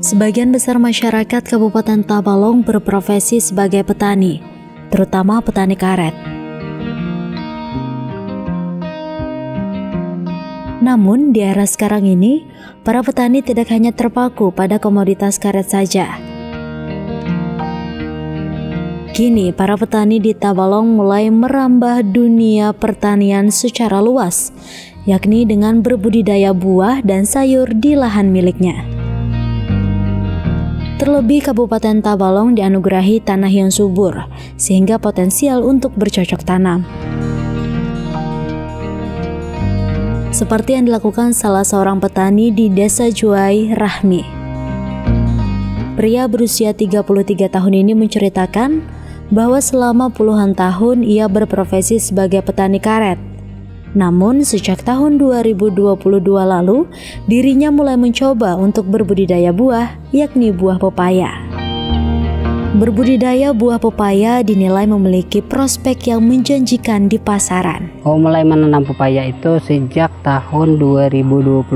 Sebagian besar masyarakat Kabupaten Tabalong berprofesi sebagai petani, terutama petani karet. Namun, di era sekarang ini, para petani tidak hanya terpaku pada komoditas karet saja. Kini, para petani di Tabalong mulai merambah dunia pertanian secara luas, yakni dengan berbudidaya buah dan sayur di lahan miliknya. Terlebih Kabupaten Tabalong dianugerahi tanah yang subur, sehingga potensial untuk bercocok tanam. Seperti yang dilakukan salah seorang petani di Desa Juai, Rahmi. Pria berusia 33 tahun ini menceritakan bahwa selama puluhan tahun ia berprofesi sebagai petani karet. Namun sejak tahun 2022 lalu, dirinya mulai mencoba untuk berbudidaya buah, yakni buah pepaya. Berbudidaya buah pepaya dinilai memiliki prospek yang menjanjikan di pasaran. Mulai menanam pepaya itu sejak tahun 2022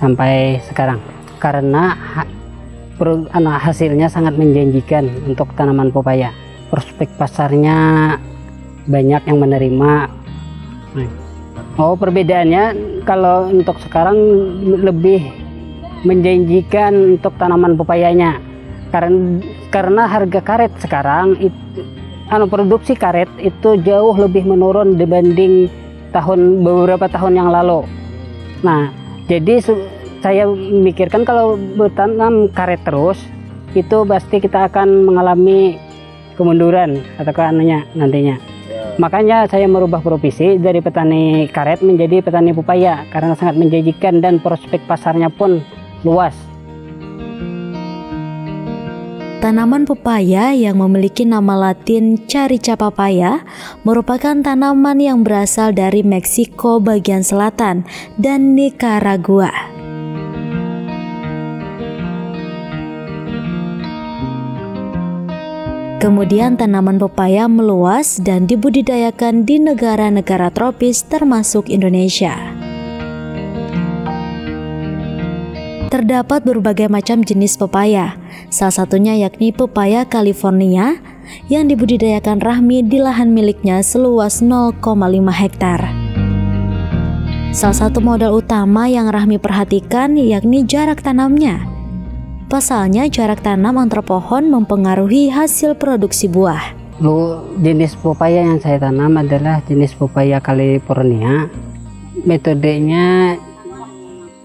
sampai sekarang. Karena hasilnya sangat menjanjikan untuk tanaman pepaya. Prospek pasarnya banyak yang menerima. Perbedaannya kalau untuk sekarang lebih menjanjikan untuk tanaman pepayanya. Karena harga karet sekarang produksi karet itu jauh lebih menurun dibanding beberapa tahun yang lalu. Nah, jadi saya memikirkan kalau bertanam karet terus itu pasti kita akan mengalami kemunduran atau nantinya. Makanya saya merubah profesi dari petani karet menjadi petani pepaya karena sangat menjanjikan dan prospek pasarnya pun luas. Tanaman pepaya yang memiliki nama latin Carica papaya merupakan tanaman yang berasal dari Meksiko bagian selatan dan Nicaragua. Kemudian tanaman pepaya meluas dan dibudidayakan di negara-negara tropis termasuk Indonesia. Terdapat berbagai macam jenis pepaya, salah satunya yakni pepaya California yang dibudidayakan Rahmi di lahan miliknya seluas 0,5 hektar. Salah satu modal utama yang Rahmi perhatikan yakni jarak tanamnya. Pasalnya jarak tanam antar pohon mempengaruhi hasil produksi buah. Jenis pepaya yang saya tanam adalah jenis pepaya California. Metodenya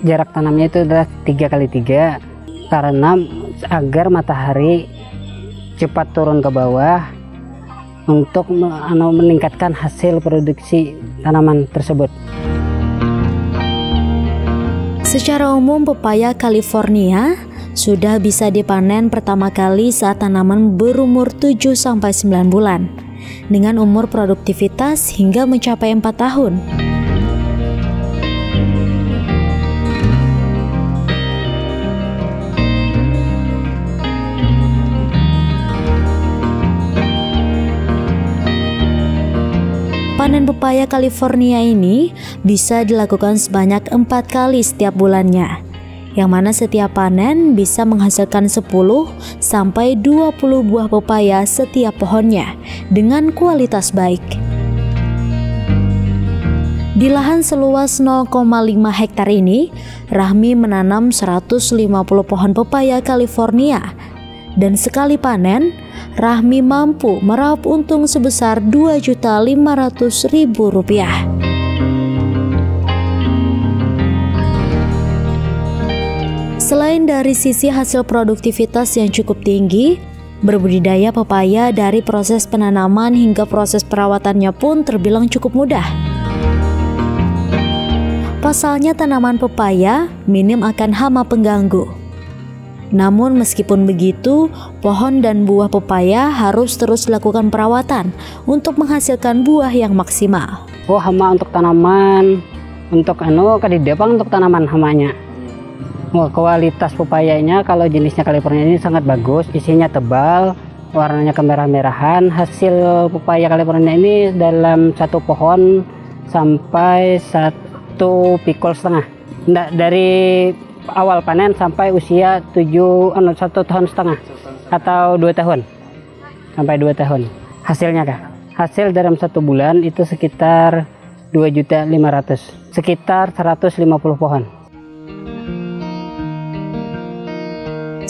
jarak tanamnya itu adalah 3x3 karena agar matahari cepat turun ke bawah untuk meningkatkan hasil produksi tanaman tersebut. Secara umum pepaya California sudah bisa dipanen pertama kali saat tanaman berumur 7-9 bulan dengan umur produktivitas hingga mencapai 4 tahun. Panen pepaya California ini bisa dilakukan sebanyak 4 kali setiap bulannya, yang mana setiap panen bisa menghasilkan 10-20 buah pepaya setiap pohonnya dengan kualitas baik. Di lahan seluas 0,5 hektar ini, Rahmi menanam 150 pohon pepaya California dan sekali panen, Rahmi mampu meraup untung sebesar Rp2.500.000. Selain dari sisi hasil produktivitas yang cukup tinggi, berbudidaya pepaya dari proses penanaman hingga proses perawatannya pun terbilang cukup mudah. Pasalnya tanaman pepaya minim akan hama pengganggu. Namun meskipun begitu, pohon dan buah pepaya harus terus dilakukan perawatan untuk menghasilkan buah yang maksimal. Hama untuk tanaman, untuk kadidepang untuk tanaman hamanya. Kualitas pepayanya kalau jenisnya California ini sangat bagus, isinya tebal, warnanya kemerah-merahan. Hasil pepaya California ini dalam satu pohon sampai 1,5 pikul. Dari awal panen sampai usia 1,5 tahun atau 2 tahun sampai 2 tahun. Hasilnya kah? Hasil dalam 1 bulan itu sekitar 2.500.000, sekitar 150 pohon.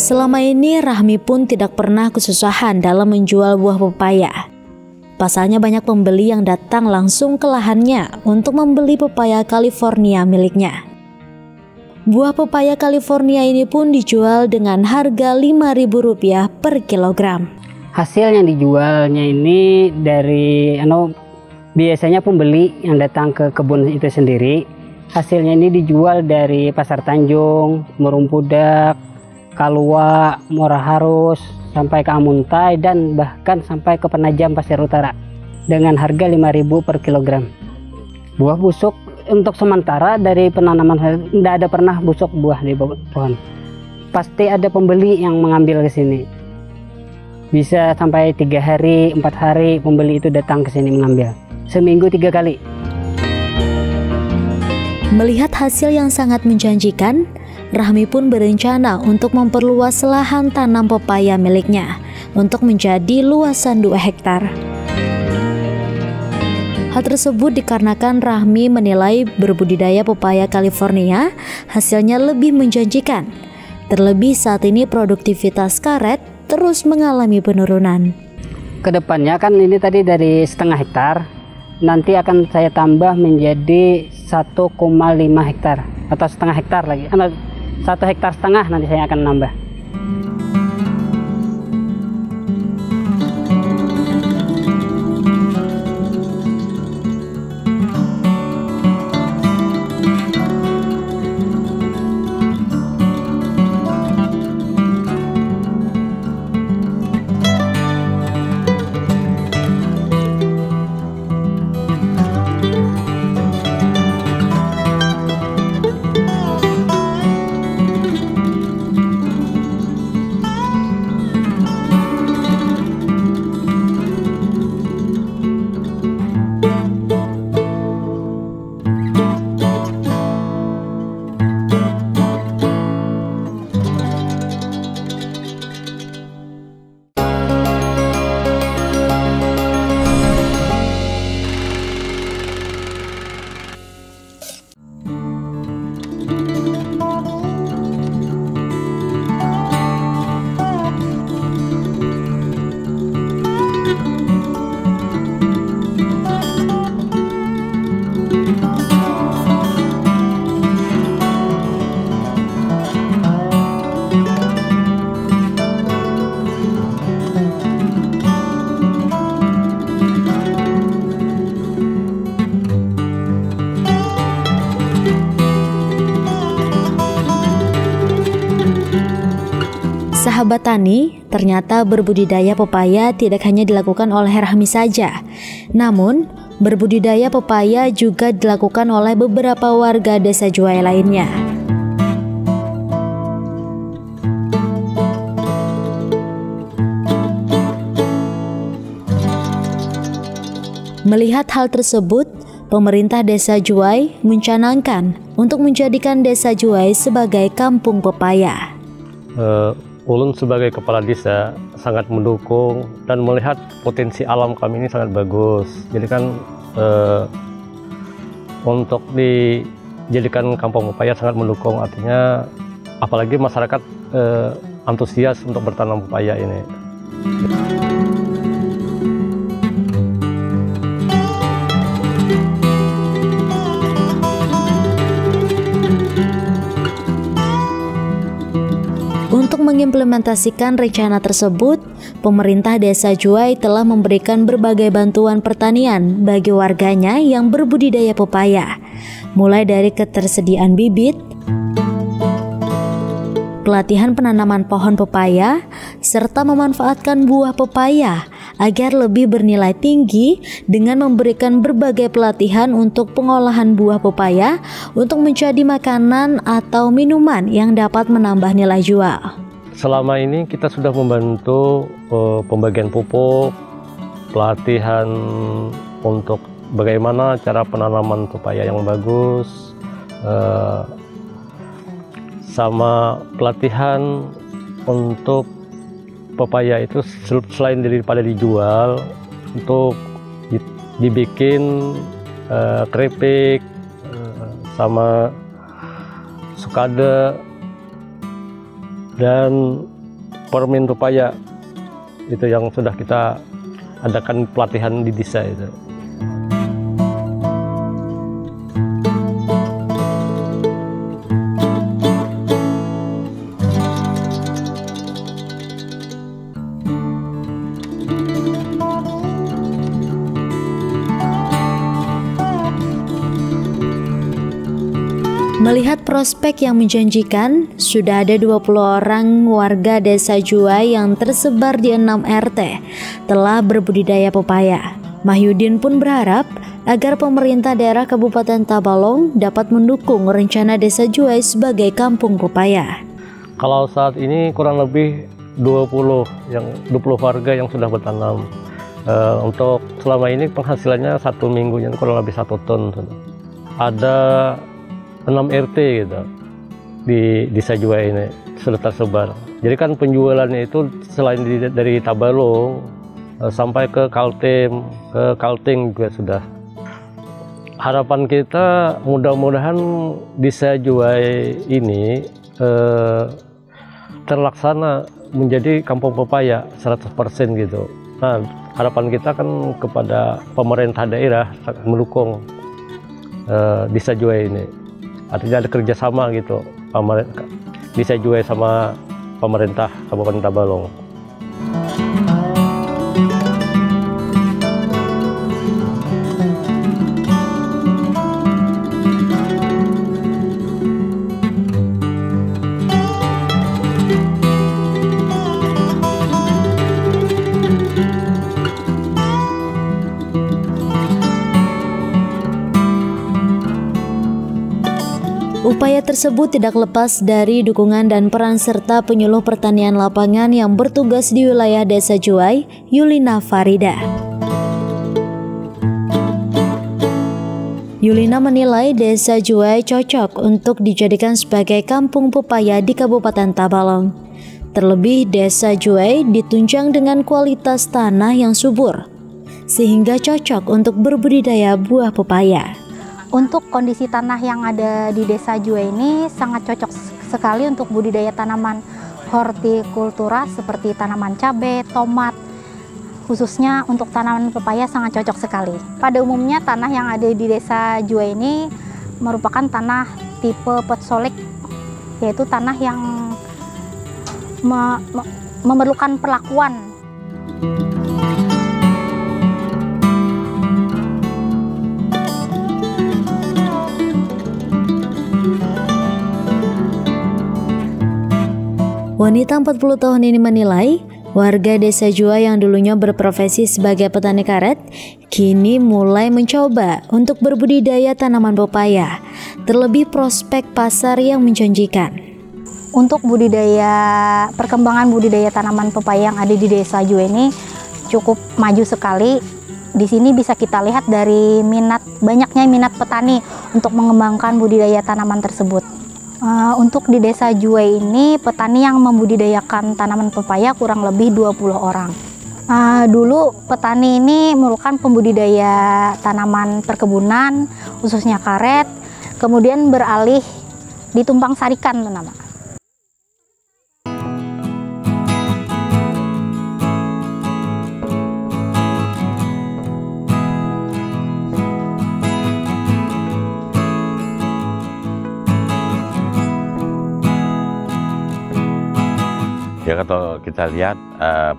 Selama ini Rahmi pun tidak pernah kesusahan dalam menjual buah pepaya. Pasalnya banyak pembeli yang datang langsung ke lahannya untuk membeli pepaya California miliknya. Buah pepaya California ini pun dijual dengan harga Rp5.000 per kilogram. Hasil yang dijualnya ini dari biasanya pembeli yang datang ke kebun itu sendiri. Hasilnya ini dijual dari Pasar Tanjung, Merumpudak, Kalua, Muara Harus, sampai ke Amuntai, dan bahkan sampai ke Penajam Pasir Utara dengan harga Rp5.000 per kilogram. Buah busuk untuk sementara dari penanaman tidak ada pernah busuk buah di pohon. Pasti ada pembeli yang mengambil ke sini. Bisa sampai 3 hari, 4 hari pembeli itu datang ke sini mengambil. Seminggu 3 kali. Melihat hasil yang sangat menjanjikan, Rahmi pun berencana untuk memperluas lahan tanam pepaya miliknya untuk menjadi luasan 2 hektar. Hal tersebut dikarenakan Rahmi menilai berbudidaya pepaya California hasilnya lebih menjanjikan. Terlebih saat ini produktivitas karet terus mengalami penurunan. Kedepannya kan ini tadi dari 0,5 hektar, nanti akan saya tambah menjadi 1,5 hektar atau 0,5 hektar lagi. 1,5 hektar nanti saya akan nambah. Sahabat tani, ternyata berbudidaya pepaya tidak hanya dilakukan oleh Rahmi saja. Namun, berbudidaya pepaya juga dilakukan oleh beberapa warga Desa Juwai lainnya. Melihat hal tersebut, pemerintah Desa Juwai mencanangkan untuk menjadikan Desa Juwai sebagai kampung pepaya. Ulun sebagai kepala desa sangat mendukung dan melihat potensi alam kami ini sangat bagus. Jadi kan untuk dijadikan kampung pepaya sangat mendukung, artinya apalagi masyarakat antusias untuk bertanam pepaya ini. Untuk mengimplementasikan rencana tersebut, pemerintah Desa Juwai telah memberikan berbagai bantuan pertanian bagi warganya yang berbudidaya pepaya, mulai dari ketersediaan bibit, pelatihan penanaman pohon pepaya, serta memanfaatkan buah pepaya agar lebih bernilai tinggi dengan memberikan berbagai pelatihan untuk pengolahan buah pepaya untuk menjadi makanan atau minuman yang dapat menambah nilai jual. Selama ini kita sudah membantu pembagian pupuk, pelatihan untuk bagaimana cara penanaman pepaya yang bagus, sama pelatihan untuk pepaya itu selain daripada dijual, untuk dibikin keripik sama sukade dan permen pepaya, itu yang sudah kita adakan pelatihan di desa itu. Melihat prospek yang menjanjikan, sudah ada 20 orang warga Desa Juwai yang tersebar di 6 RT telah berbudidaya pepaya. Mahyudin pun berharap agar pemerintah daerah Kabupaten Tabalong dapat mendukung rencana Desa Juwai sebagai kampung pepaya. Kalau saat ini kurang lebih 20 warga yang sudah bertanam. Untuk selama ini penghasilannya 1 minggunya kurang lebih 1 ton. Ada 6 RT gitu di Desa Juwai ini sudah tersebar. Jadi kan penjualannya itu selain dari Tabalong sampai ke Kaltim juga sudah. Harapan kita mudah-mudahan Desa Juwai ini terlaksana menjadi kampung pepaya 100% gitu. Nah, harapan kita kan kepada pemerintah daerah mendukung Desa Juwai ini. Artinya ada kerjasama gitu, Desa Juwai sama pemerintah Kabupaten Tabalong. Upaya tersebut tidak lepas dari dukungan dan peran serta penyuluh pertanian lapangan yang bertugas di wilayah Desa Juwai, Yulina Farida. Yulina menilai Desa Juwai cocok untuk dijadikan sebagai kampung pepaya di Kabupaten Tabalong. Terlebih Desa Juwai ditunjang dengan kualitas tanah yang subur, sehingga cocok untuk berbudidaya buah pepaya. Untuk kondisi tanah yang ada di Desa Juwai ini sangat cocok sekali untuk budidaya tanaman hortikultura seperti tanaman cabai, tomat. Khususnya untuk tanaman pepaya sangat cocok sekali. Pada umumnya tanah yang ada di Desa Juwai ini merupakan tanah tipe potsolik, yaitu tanah yang memerlukan perlakuan. Wanita 40 tahun ini menilai warga Desa Juwai yang dulunya berprofesi sebagai petani karet kini mulai mencoba untuk berbudidaya tanaman pepaya, terlebih prospek pasar yang menjanjikan. Untuk perkembangan budidaya tanaman pepaya yang ada di Desa Juwai ini cukup maju sekali. Di sini bisa kita lihat dari banyaknya minat petani untuk mengembangkan budidaya tanaman tersebut. Untuk di Desa Juwai ini petani yang membudidayakan tanaman pepaya kurang lebih 20 orang. Dulu petani ini merupakan pembudidaya tanaman perkebunan khususnya karet, kemudian beralih ditumpang sarikan nama. Ya, kalau kita lihat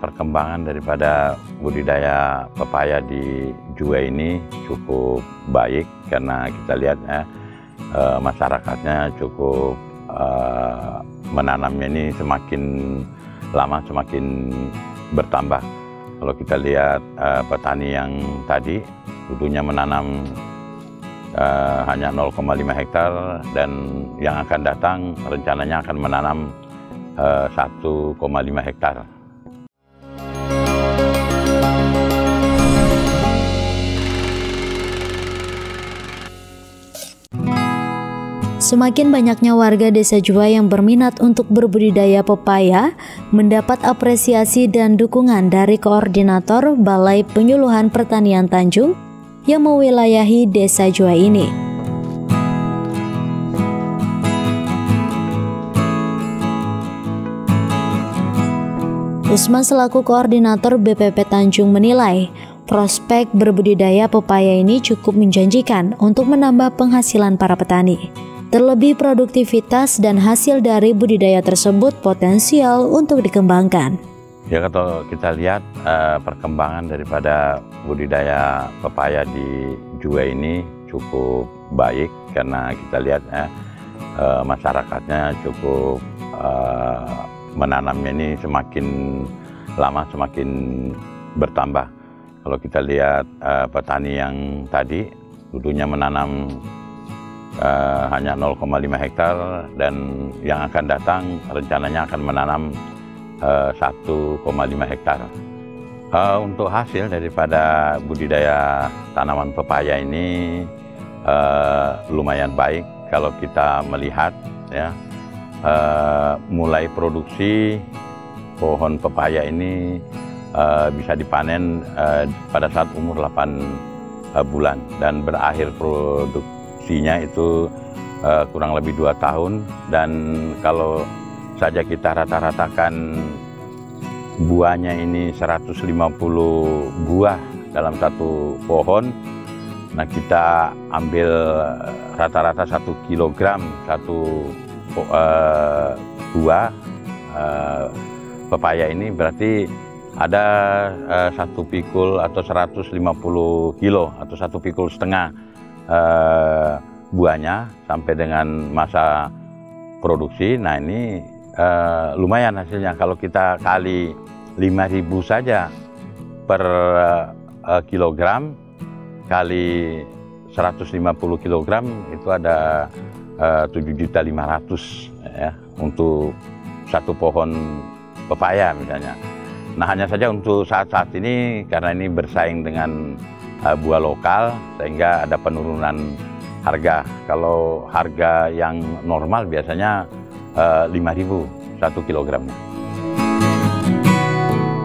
perkembangan daripada budidaya pepaya di Juwai ini cukup baik, karena kita lihat masyarakatnya cukup menanamnya ini semakin lama semakin bertambah. Kalau kita lihat petani yang tadi dulunya menanam hanya 0,5 hektar, dan yang akan datang rencananya akan menanam 1,5 hektar. Semakin banyaknya warga Desa Juwai yang berminat untuk berbudidaya pepaya mendapat apresiasi dan dukungan dari Koordinator Balai Penyuluhan Pertanian Tanjung yang mewilayahi Desa Juwai ini. Usman selaku Koordinator BPP Tanjung menilai prospek berbudidaya pepaya ini cukup menjanjikan untuk menambah penghasilan para petani. Terlebih produktivitas dan hasil dari budidaya tersebut potensial untuk dikembangkan. Ya, kalau kita lihat perkembangan daripada budidaya pepaya di Juwai ini cukup baik karena kita lihat masyarakatnya cukup menanamnya ini semakin lama semakin bertambah. Kalau kita lihat petani yang tadi dulunya menanam hanya 0,5 hektar dan yang akan datang rencananya akan menanam 1,5 hektar. Untuk hasil daripada budidaya tanaman pepaya ini lumayan baik kalau kita melihat ya, mulai produksi pohon pepaya ini bisa dipanen pada saat umur 8 bulan dan berakhir produksinya itu kurang lebih 2 tahun. Dan kalau saja kita rata-ratakan buahnya ini 150 buah dalam satu pohon, nah kita ambil rata-rata 1 kilogram satu buah pepaya ini, berarti ada 1 pikul atau 150 kilo atau 1,5 pikul buahnya sampai dengan masa produksi. Nah ini lumayan hasilnya. Kalau kita kali 5.000 saja per kilogram kali 150 kilogram itu ada 7.500.000 ya untuk satu pohon pepaya misalnya. Nah hanya saja untuk saat-saat ini karena ini bersaing dengan buah lokal sehingga ada penurunan harga. Kalau harga yang normal biasanya 5.000 1 kilogramnya.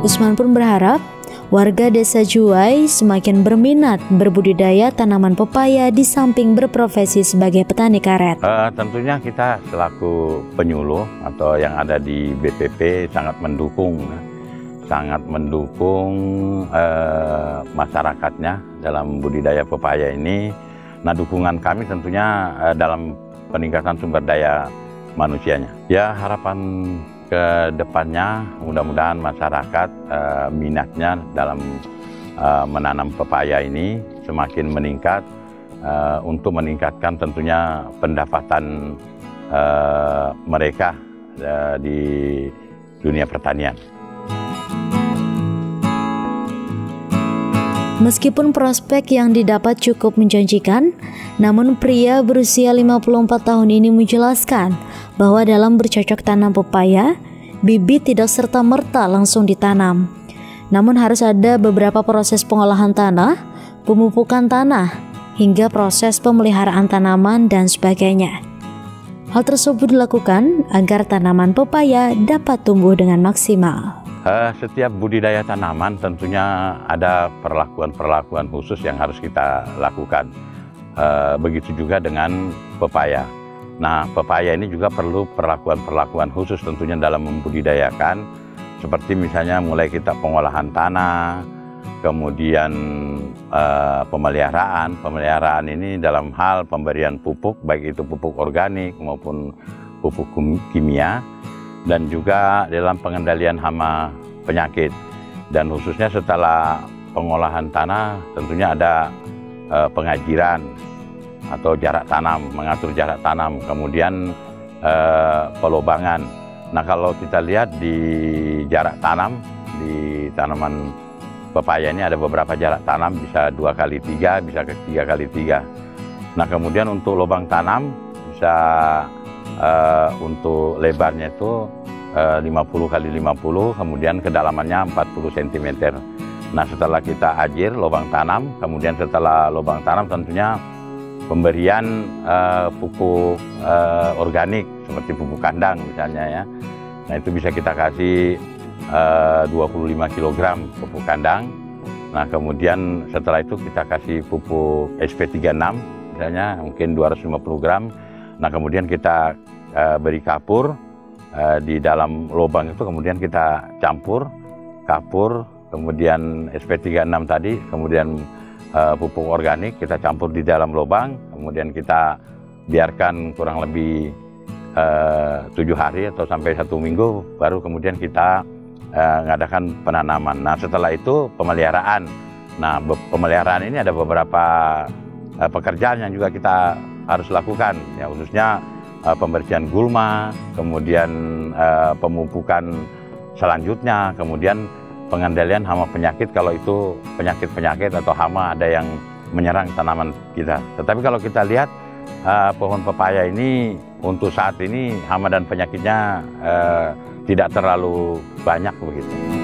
Usman pun berharap warga Desa Juwai semakin berminat berbudidaya tanaman pepaya di samping berprofesi sebagai petani karet. Tentunya kita selaku penyuluh atau yang ada di BPP sangat mendukung masyarakatnya dalam budidaya pepaya ini. Nah, dukungan kami tentunya dalam peningkatan sumber daya manusianya. Ya, harapan ke depannya mudah-mudahan masyarakat minatnya dalam menanam pepaya ini semakin meningkat untuk meningkatkan tentunya pendapatan mereka di dunia pertanian. Meskipun prospek yang didapat cukup menjanjikan, namun pria berusia 54 tahun ini menjelaskan bahwa dalam bercocok tanam pepaya, bibit tidak serta-merta langsung ditanam. Namun harus ada beberapa proses pengolahan tanah, pemupukan tanah, hingga proses pemeliharaan tanaman dan sebagainya. Hal tersebut dilakukan agar tanaman pepaya dapat tumbuh dengan maksimal. Setiap budidaya tanaman tentunya ada perlakuan-perlakuan khusus yang harus kita lakukan. Begitu juga dengan pepaya. Nah, pepaya ini juga perlu perlakuan-perlakuan khusus tentunya dalam membudidayakan. Seperti misalnya mulai kita pengolahan tanah, kemudian pemeliharaan. Pemeliharaan ini dalam hal pemberian pupuk, baik itu pupuk organik maupun pupuk kimia. Dan juga dalam pengendalian hama penyakit. Dan khususnya setelah pengolahan tanah tentunya ada pengajiran atau jarak tanam, mengatur jarak tanam, kemudian pelobangan. Nah kalau kita lihat di jarak tanam, di tanaman pepaya ini ada beberapa jarak tanam, bisa 2x3, bisa 3x3. Nah kemudian untuk lubang tanam bisa untuk lebarnya itu 50x50, kemudian kedalamannya 40 cm. Nah setelah kita ajir lubang tanam, kemudian setelah lubang tanam tentunya pemberian pupuk organik seperti pupuk kandang misalnya ya. Nah itu bisa kita kasih 25 kg pupuk kandang. Nah kemudian setelah itu kita kasih pupuk SP36 misalnya mungkin 250 gram. Nah kemudian kita beri kapur di dalam lubang itu, kemudian kita campur kapur, kemudian SP36 tadi, kemudian pupuk organik kita campur di dalam lubang, kemudian kita biarkan kurang lebih 7 hari atau sampai 1 minggu, baru kemudian kita mengadakan penanaman. Nah setelah itu pemeliharaan. Nah pemeliharaan ini ada beberapa pekerjaan yang juga kita harus lakukan, ya khususnya pembersihan gulma, kemudian pemupukan selanjutnya, kemudian pengendalian hama penyakit kalau itu penyakit-penyakit atau hama ada yang menyerang tanaman kita. Tetapi kalau kita lihat pohon pepaya ini untuk saat ini hama dan penyakitnya tidak terlalu banyak begitu.